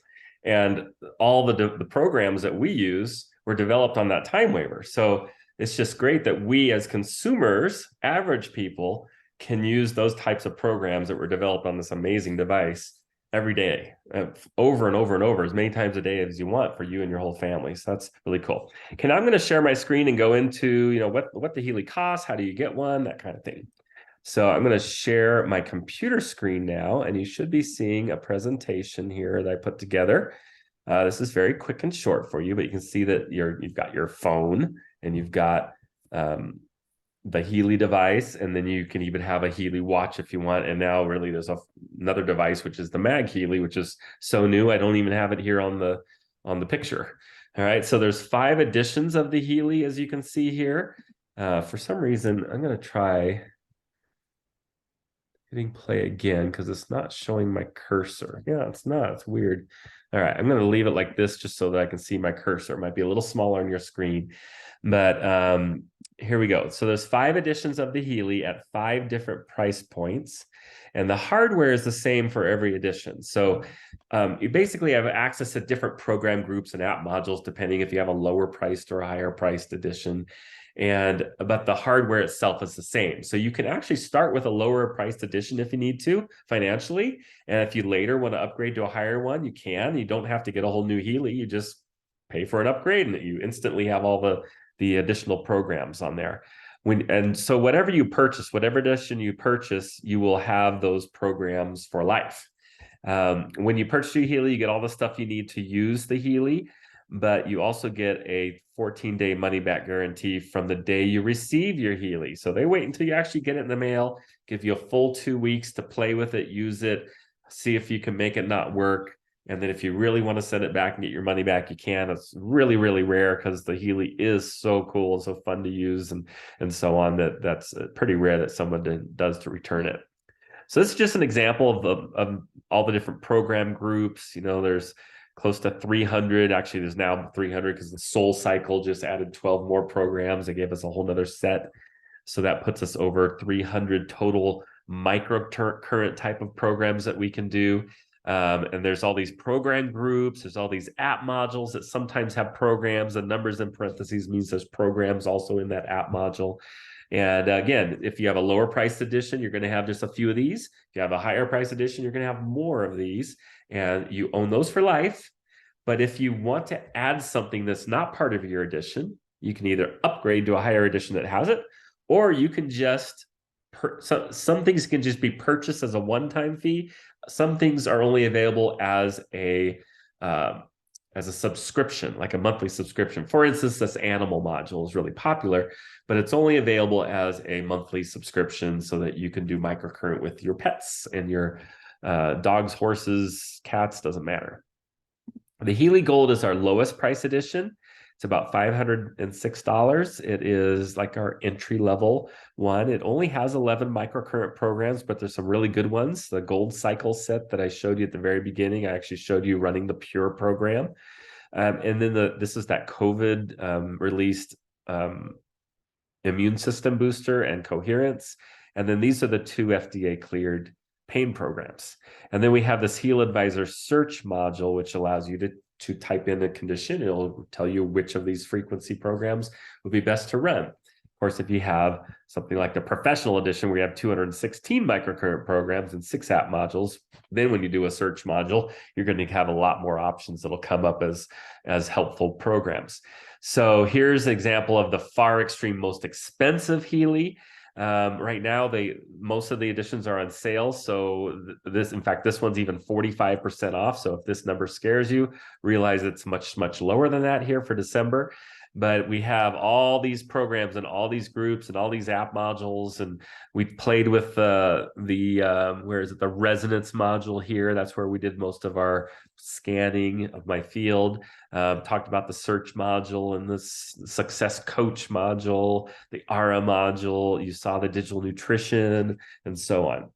Speaker 1: and all the programs that we use were developed on that Time Waver. So it's just great that we as consumers, average people, can use those types of programs that were developed on this amazing device every day, over and over and over, as many times a day as you want for you and your whole family. So that's really cool. Okay, now I'm going to share my screen and go into, what the Healy costs, how do you get one, that kind of thing. So I'm going to share my computer screen now, and you should be seeing a presentation here that I put together. This is very quick and short for you, but you can see that you've got your phone, and you've got the Healy device, and then you can even have a Healy watch if you want. And now really there's another device, which is the Mag Healy, which is so new I don't even have it here on the picture. All right, so there's 5 editions of the Healy, as you can see here. For some reason I'm going to try hitting play again because it's not showing my cursor. Yeah, it's not. It's weird. All right, I'm going to leave it like this just so that I can see my cursor. It might be a little smaller on your screen, but here we go. So there's 5 editions of the Healy at 5 different price points, and the hardware is the same for every edition. So you basically have access to different program groups and app modules depending if you have a lower priced or a higher priced edition. But the hardware itself is the same. So you can actually start with a lower priced edition if you need to financially. And if you later want to upgrade to a higher one, you can. You don't have to get a whole new Healy. You just pay for an upgrade and you instantly have all the additional programs on there. So whatever you purchase, whatever edition you purchase, you will have those programs for life. When you purchase your Healy, you get all the stuff you need to use the Healy, but you also get a 14-day money-back guarantee from the day you receive your Healy. So they wait until you actually get it in the mail, give you a full 2 weeks to play with it, use it, see if you can make it not work. And then if you really want to send it back and get your money back, you can. It's really, really rare because the Healy is so cool and so fun to use and so on that's pretty rare that someone does to return it. So this is just an example of all the different program groups. There's close to 300. Actually, there's now 300 because the Soul Cycle just added 12 more programs. They gave us a whole nother set. So that puts us over 300 total microcurrent type of programs that we can do. And there's all these program groups. There's all these app modules that sometimes have programs, and numbers in parentheses means there's programs also in that app module. And again, if you have a lower priced edition, you're going to have just a few of these. If you have a higher price edition, you're going to have more of these, and you own those for life. But if you want to add something that's not part of your edition, you can either upgrade to a higher edition that has it, or you can just some things can just be purchased as a one-time fee. Some things are only available as a subscription, like a monthly subscription. For instance, this animal module is really popular, but it's only available as a monthly subscription so that you can do microcurrent with your pets and your dogs, horses, cats, doesn't matter. The Healy Gold is our lowest price edition. It's about $506. It is like our entry level one. It only has 11 microcurrent programs, but there's some really good ones. The Gold Cycle set that I showed you at the very beginning, I actually showed you running the Pure program. And then this is that COVID released immune system booster and coherence. And then these are the 2 FDA cleared pain programs. And then we have this Heal Advisor search module, which allows you to type in a condition. It'll tell you which of these frequency programs would be best to run. course, if you have something like the professional edition where you have 216 microcurrent programs and 6 app modules, then when you do a search module, you're going to have a lot more options that'll come up as helpful programs. So here's an example of the far extreme most expensive Healy. Right now, most of the editions are on sale. So in fact, this one's even 45% off. So if this number scares you, realize it's much, much lower than that here for December. But we have all these programs and all these groups and all these app modules, and we played with the resonance module here. That's where we did most of our scanning of my field. Talked about the search module and the success coach module, the ARA module. You saw the digital nutrition and so on.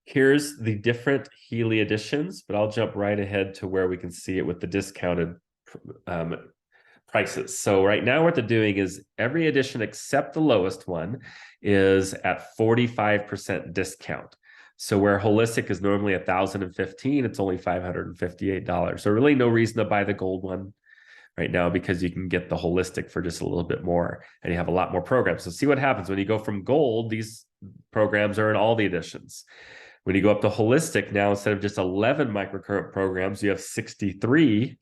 Speaker 1: Here's the different Healy editions, but I'll jump right ahead to where we can see it with the discounted prices. So right now what they're doing is every edition except the lowest one is at 45% discount. So where holistic is normally $1,015, it's only $558. So really no reason to buy the gold one right now, because you can get the holistic for just a little bit more, and you have a lot more programs. So see what happens when you go from gold. These programs are in all the editions. When you go up to holistic now, instead of just 11 microcurrent programs, you have 63.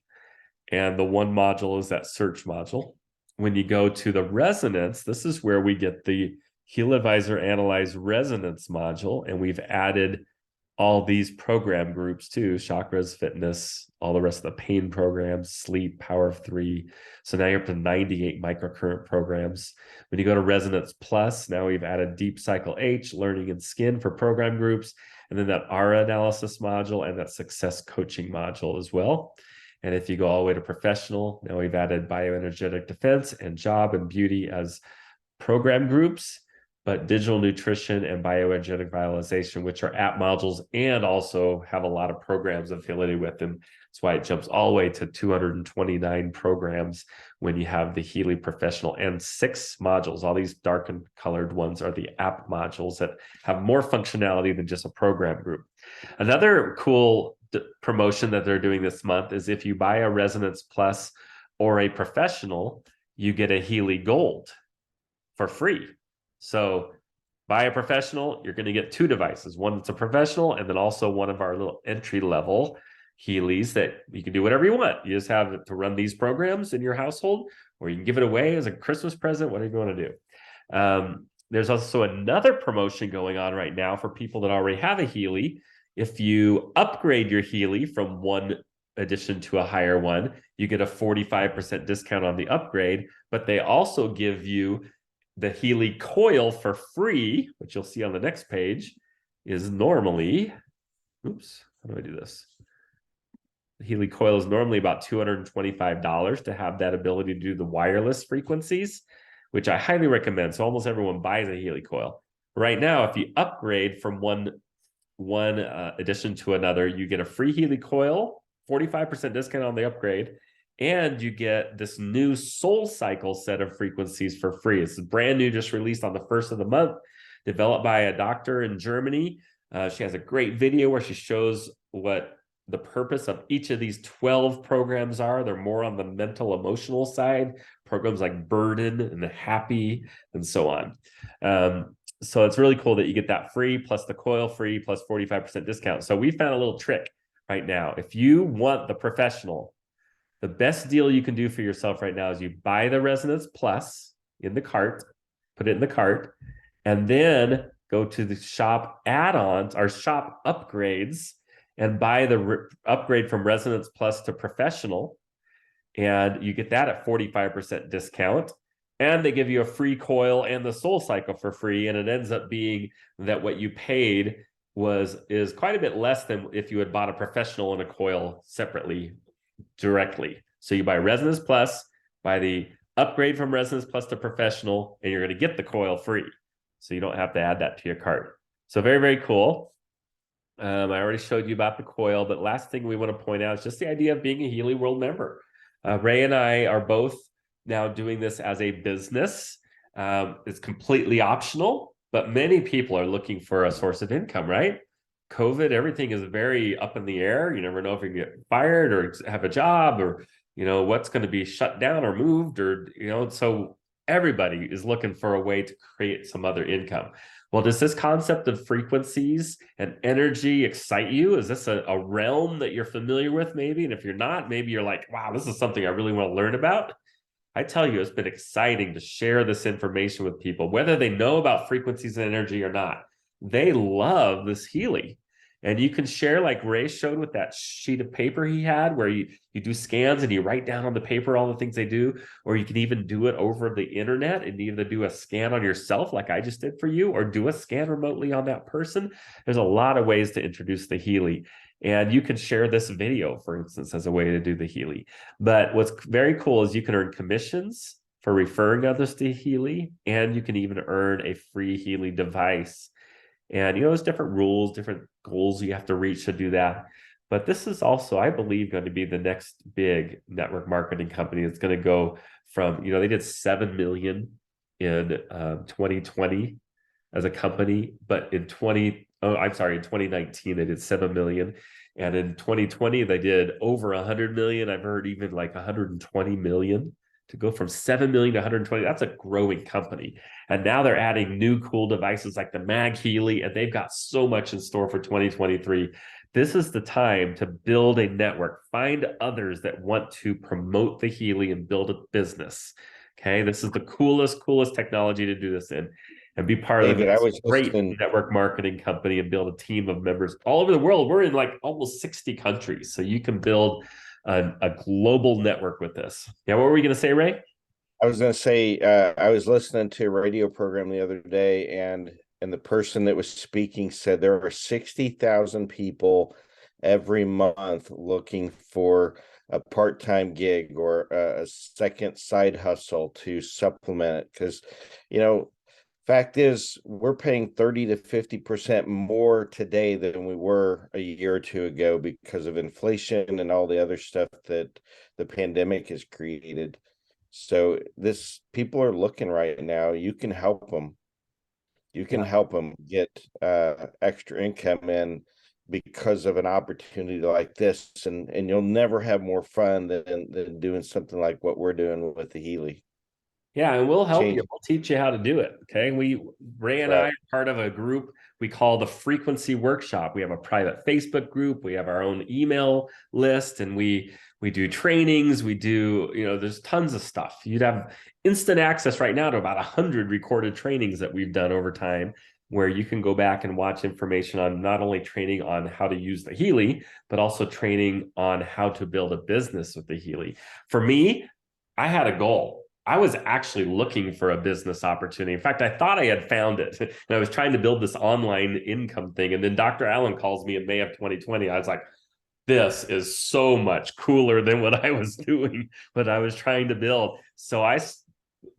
Speaker 1: And the one module is that search module. When you go to the resonance, this is where we get the Heal Advisor Analyze Resonance module. And we've added all these program groups too: chakras, fitness, all the rest of the pain programs, sleep, power of 3. So now you're up to 98 microcurrent programs. When you go to Resonance Plus, now we've added Deep Cycle H, Learning and Skin for program groups, and then that ARA analysis module and that success coaching module as well. And if you go all the way to professional, now we've added bioenergetic defense and job and beauty as program groups, but digital nutrition and bioenergetic vitalization, which are app modules and also have a lot of programs affiliated with them. That's why it jumps all the way to 229 programs when you have the Healy Professional, and 6 modules. All these dark and colored ones are the app modules that have more functionality than just a program group. Another cool promotion that they're doing this month is if you buy a Resonance Plus or a Professional, you get a Healy Gold for free. So buy a Professional, you're going to get 2 devices. One that's a Professional, and then also one of our little entry-level Healys that you can do whatever you want. You just have to run these programs in your household, or you can give it away as a Christmas present, whatever you want to do. There's also another promotion going on right now for people that already have a Healy. If you upgrade your Healy from one edition to a higher one, you get a 45% discount on the upgrade, but they also give you the Healy coil for free, which you'll see on the next page, is normally, oops, how do I do this? The Healy coil is normally about $225 to have that ability to do the wireless frequencies, which I highly recommend. So almost everyone buys a Healy coil. Right now, if you upgrade from one edition to another, you get a free Healy coil, 45% discount on the upgrade, and you get this new Soul Cycle set of frequencies for free. It's brand new, just released on the 1st of the month, developed by a doctor in Germany. She has a great video where she shows what the purpose of each of these 12 programs are. They're more on the mental, emotional side, programs like Burden and Happy and so on. So it's really cool that you get that free, plus the coil free, plus 45% discount. So we found a little trick right now. If you want the Professional, the best deal you can do for yourself right now is you buy the Resonance Plus in the cart, put it in the cart, and then go to the shop add-ons or shop upgrades and buy the upgrade from Resonance Plus to Professional. And you get that at 45% discount. And they give you a free coil and the Soul Cycle for free. And it ends up being that what you paid is quite a bit less than if you had bought a Professional and a coil separately, directly. So you buy Resonance Plus, buy the upgrade from Resonance Plus to Professional, and you're going to get the coil free. So you don't have to add that to your cart. So very, very cool. I already showed you about the coil, but last thing we want to point out is just the idea of being a Healy World member. Ray and I are both now doing this as a business. It's completely optional, but many people are looking for a source of income, right? COVID, everything is very up in the air. You never know if you can get fired or have a job, or, what's going to be shut down or moved, or, so everybody is looking for a way to create some other income. Well, does this concept of frequencies and energy excite you? Is this a realm that you're familiar with, maybe? And if you're not, maybe you're like, wow, this is something I really want to learn about. I tell you, it's been exciting to share this information with people, whether they know about frequencies and energy or not. They love this Healy. And you can share, like Ray showed with that sheet of paper he had, where you do scans and you write down on the paper all the things they do, or you can even do it over the internet and either do a scan on yourself, like I just did for you, or do a scan remotely on that person. There's a lot of ways to introduce the Healy. And you can share this video, for instance, as a way to do the Healy. But what's very cool is you can earn commissions for referring others to Healy, and you can even earn a free Healy device. And, there's different rules, different goals you have to reach to do that. But this is also, I believe, going to be the next big network marketing company. It's going to go from, they did 7 million in 2020 as a company, but in 2019, they did 7 million. And in 2020, they did over 100 million. I've heard even like 120 million. To go from 7 million to 120, that's a growing company. And now they're adding new cool devices like the Mag Healy, and they've got so much in store for 2023. This is the time to build a network, find others that want to promote the Healy and build a business. Okay, this is the coolest technology to do this in, and be part of
Speaker 2: David, I
Speaker 1: this
Speaker 2: was
Speaker 1: great
Speaker 2: listening.
Speaker 1: network marketing company and build a team of members all over the world. We're in like almost 60 countries, so you can build a global network with this. Yeah, what were we going to say, Ray?
Speaker 2: I was going to say, I was listening to a radio program the other day, and the person that was speaking said there are 60,000 people every month looking for a part-time gig or a second side hustle to supplement it. Because, fact is, we're paying 30 to 50% more today than we were a year or two ago because of inflation and all the other stuff that the pandemic has created. So people are looking right now. You can help them. You can help them get extra income in because of an opportunity like this, and you'll never have more fun than doing something like what we're doing with the Healy.
Speaker 1: Yeah, and we'll help you.
Speaker 2: Change.
Speaker 1: We'll teach you how to do it. Okay. Ray and I
Speaker 2: Right.
Speaker 1: are part of a group we call the Frequency Workshop. We have a private Facebook group. We have our own email list, and we do trainings. We do, there's tons of stuff. You'd have instant access right now to about 100 recorded trainings that we've done over time, where you can go back and watch information on not only training on how to use the Healy, but also training on how to build a business with the Healy. For me, I had a goal. I was actually looking for a business opportunity. In fact, I thought I had found it. And I was trying to build this online income thing. And then Dr. Allen calls me in May of 2020. I was like, this is so much cooler than what I was doing, what I was trying to build. So I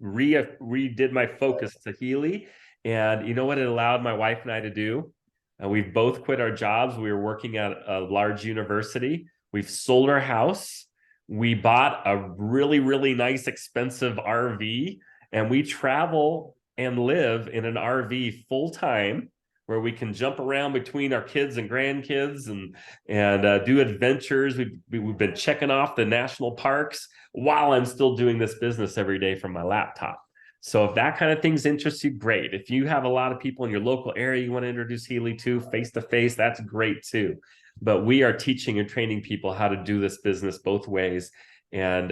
Speaker 1: redid my focus to Healy. And you know what it allowed my wife and I to do? We've both quit our jobs. We were working at a large university. We've sold our house. We bought a really, really nice, expensive RV, and we travel and live in an RV full time, where we can jump around between our kids and grandkids and do adventures. We've been checking off the national parks while I'm still doing this business every day from my laptop. So if that kind of things interests you, great. If you have a lot of people in your local area you want to introduce Healy to face to face, that's great too. But we are teaching and training people how to do this business both ways. And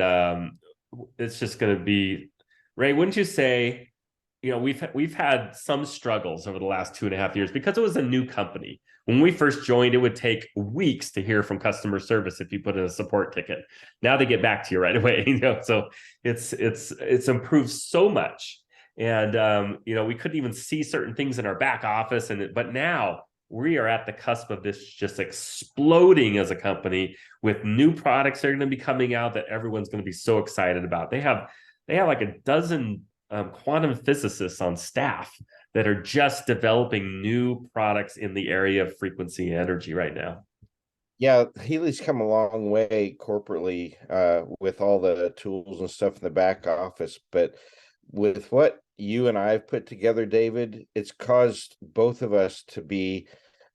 Speaker 1: it's just going to be, Ray, wouldn't you say, we've had some struggles over the last 2.5 years because it was a new company. When we first joined, it would take weeks to hear from customer service if you put in a support ticket. Now they get back to you right away. So it's improved so much. And we couldn't even see certain things in our back office, but now we are at the cusp of this just exploding as a company with new products that are going to be coming out that everyone's going to be so excited about. They have like a dozen quantum physicists on staff that are just developing new products in the area of frequency and energy right now.
Speaker 2: Yeah, Healy's come a long way corporately with all the tools and stuff in the back office. But with what you and I have put together, David, it's caused both of us to be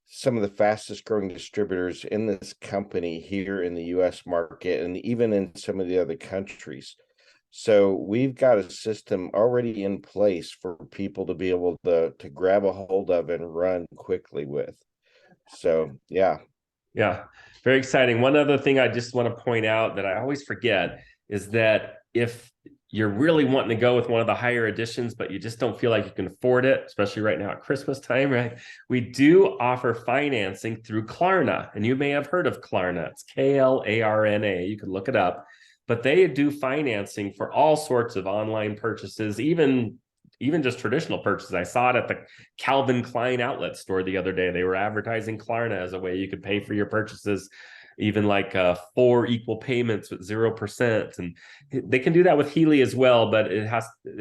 Speaker 2: some of the fastest growing distributors in this company here in the US market and even in some of the other countries. So we've got a system already in place for people to be able to grab a hold of and run quickly with. So yeah.
Speaker 1: Yeah, very exciting. One other thing I just want to point out that I always forget is that if you're really wanting to go with one of the higher editions, but you just don't feel like you can afford it, especially right now at Christmas time, right? We do offer financing through Klarna, and you may have heard of Klarna. It's Klarna. You can look it up, but they do financing for all sorts of online purchases, even just traditional purchases. I saw it at the Calvin Klein outlet store the other day. They were advertising Klarna as a way you could pay for your purchases, even like 4 equal payments with 0%. And they can do that with Healy as well, but it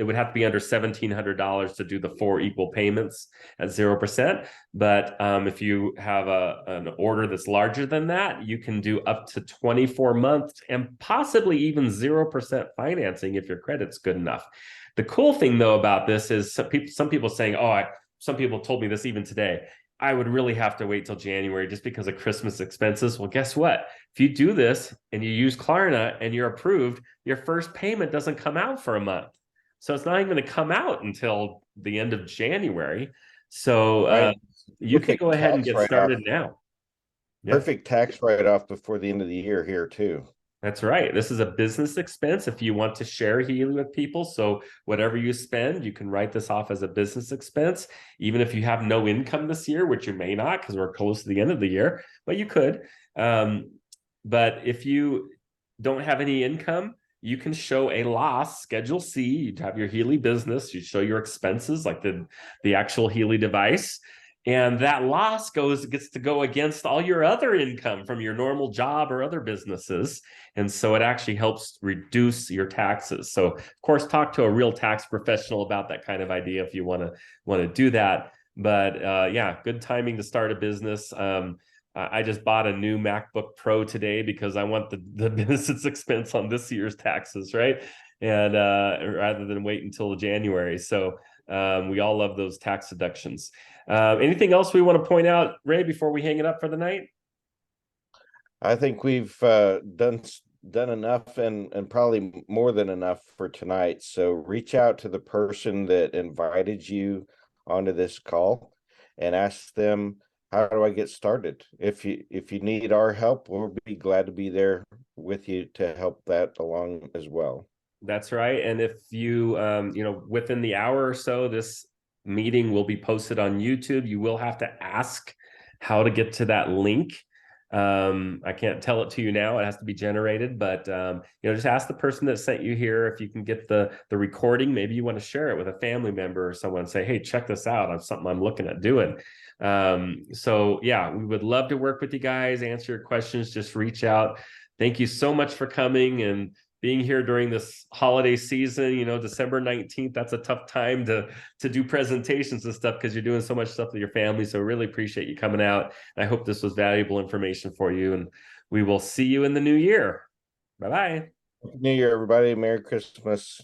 Speaker 1: would have to be under $1,700 to do the 4 equal payments at 0%. But if you have an order that's larger than that, you can do up to 24 months and possibly even 0% financing if your credit's good enough. The cool thing though about this is some people saying, some people told me this even today. I would really have to wait till January just because of Christmas expenses. Well, guess what? If you do this and you use Klarna and you're approved, your first payment doesn't come out for a month. So it's not even going to come out until the end of January. So
Speaker 2: Right.
Speaker 1: you can
Speaker 2: Perfect
Speaker 1: go ahead and
Speaker 2: tax
Speaker 1: get
Speaker 2: write-off.
Speaker 1: started now. Yeah.
Speaker 2: Perfect tax write-off before the end of the year here too.
Speaker 1: That's right. This is a business expense if you want to share Healy with people. So whatever you spend, you can write this off as a business expense, even if you have no income this year, which you may not because we're close to the end of the year, but you could. But if you don't have any income, you can show a loss, Schedule C. You'd have your Healy business. You show your expenses, like the actual Healy device. And that loss gets to go against all your other income from your normal job or other businesses. And so it actually helps reduce your taxes. So of course, talk to a real tax professional about that kind of idea if you want to do that. But yeah, good timing to start a business. I just bought a new MacBook Pro today because I want the business expense on this year's taxes, right? And rather than wait until January. So we all love those tax deductions. Anything else we want to point out, Ray, before we hang it up for the night?
Speaker 2: I think we've done enough and probably more than enough for tonight. So reach out to the person that invited you onto this call and ask them, how do I get started? If you need our help, we'll be glad to be there with you to help that along as well.
Speaker 1: That's right. And if you, within the hour or so, this meeting will be posted on YouTube. You will have to ask how to get to that link. I can't tell it to you now. It has to be generated, but just ask the person that sent you here if you can get the recording. Maybe you want to share it with a family member or someone. Say, hey, check this out. I'm something I'm looking at doing. So yeah, we would love to work with you guys, answer your questions. Just reach out. Thank you so much for coming and being here during this holiday season. December 19th, that's a tough time to do presentations and stuff because you're doing so much stuff with your family. So really appreciate you coming out. I hope this was valuable information for you, and we will see you in the new year. Bye-bye.
Speaker 2: Happy New Year, everybody. Merry Christmas.